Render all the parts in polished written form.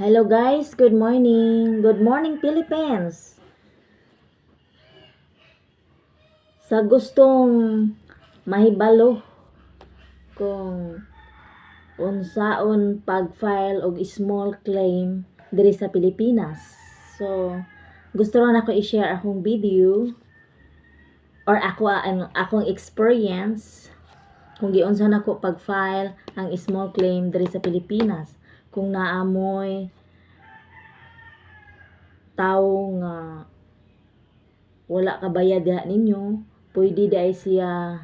Hello guys, good morning. Good morning Philippines. Sa gustong mahibalo kung unsaon pag-file og small claim diri sa Pilipinas. So, gusto ron ako i-share akong video or akong experience kung giunsa nako pag-file ang small claim diri sa Pilipinas. Kung naamoy tawo nga wala ka bayad diha ninyo, pwede dai siya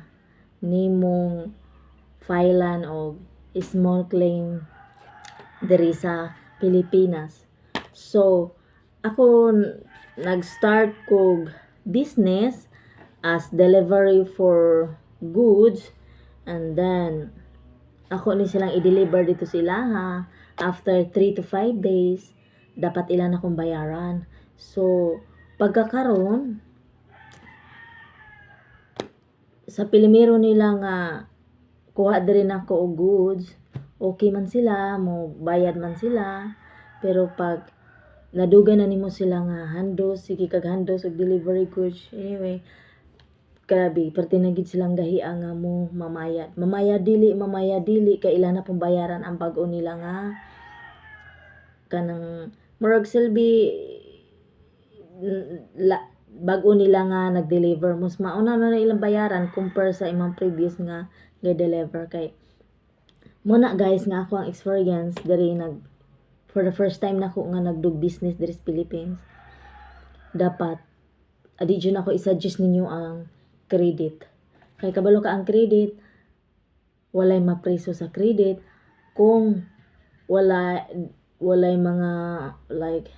nimong filean og small claim diri sa Pilipinas. So, ako nag-start kog business as delivery for goods, and then ako ni silang i-deliver dito sila ha. After 3 to 5 days, dapat ilan akong bayaran. So, pagkakaroon, sa pilimero nila nga kuha diri na ko og goods, okay man sila, mo bayad man sila. Pero pag naduga na nimo sila nga handos, sige kag handos og delivery goods, anyway, grabe, parte na gid silang gahia nga mo mamayad. Mamayad dili kay ilan na pong bayaran ang bag-o nila nga kanang murag silbi bag-o nila nga nag-deliver, mas mauna na ilang bayaran compare sa imong previous nga ga-deliver. Kay muna guys nga ako ang experience diri for the first time nako nga nagdug business diri sa Philippines. Dapat adi jud ako i-suggest ninyo ang credit. Kay kabalo ka ang credit, walay mapreso sa credit kung walay mga like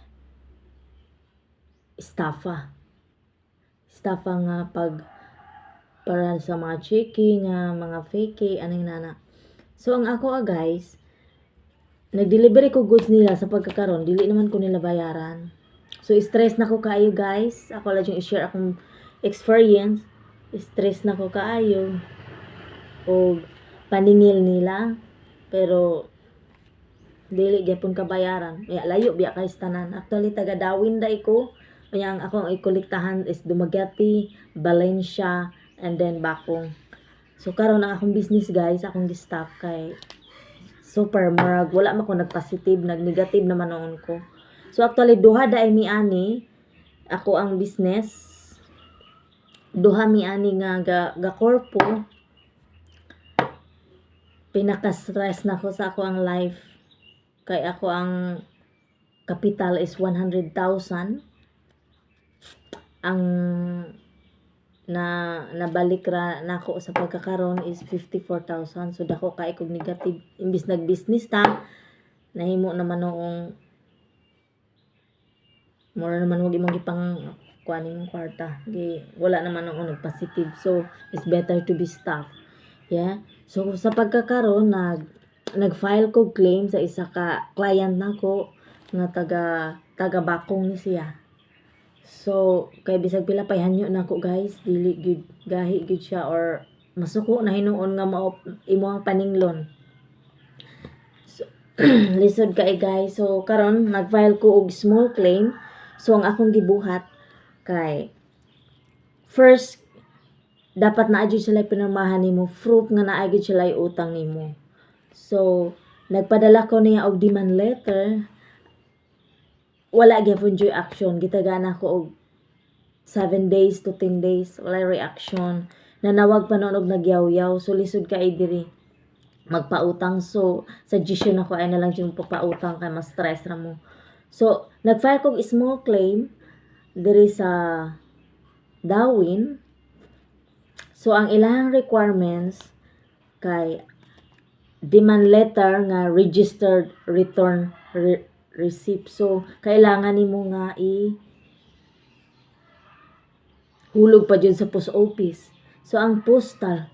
estafa nga para sa mga checking nga mga fake anong nana. So ang ako guys, nag-delivery ko goods nila sa pagkakaroon, dili naman ko nila bayaran. So stress na ko kaayo guys. Ako lang yung i-share akong experience. Stress na ko kaayo og paningil nila, pero dili gyapon ka bayaran. Layo biya kay tanan. Actually taga Dawin dai ko. Kaya ang akong ikolektahan is Dumaguete, Valencia, and then Bakong. So karon ang akong business guys, akong gi-stop kay super marag wala man ko nag-positive, nag-negative naman noon ko. So actually duha daay miani ako ang business. Duha miani nga ga korpo. Pinaka-stress na ko sa ako ang life. Kay ako ang capital is 100,000. Ang nabalik ra nako sa pagkakaroon is 54,000. So dako kay kog negative imbis nag-business ta, nahimo naman noong mura naman wag imong gipang kuanin mong kwarta. Wala naman noong nag-positive. So it's better to be staff. Yeah. So sa pagkakaroon nag-file ko claim sa isa ka client nako nga taga Bakong ni siya. So kay bisag pila pay hanyo nako guys, dili gyud gahi gyud siya or masuko na hinuon nga mao imong paninglon. So lisod kay guys. So karon nag-file ko og small claim. So ang akong gibuhat kay first dapat naa gyud sila pinirmahan nimo proof nga naa gyud sila utang nimo. So nagpadala ko niya og demand letter. Wala gyapon joy action, gitagana ko og 7 days to 10 days wala reaction. Nanawag pa noon og nagyaw-yaw. So lisod kay diri magpautang. So suggestion ako ay na lang yung papautang kay mas stress ra mo. So nag-file kog small claim diri sa Dawin. So ang ilahang requirements kay demand letter nga registered return receipt. So kailangan nimo nga hulog pa dyan sa post office. So ang postal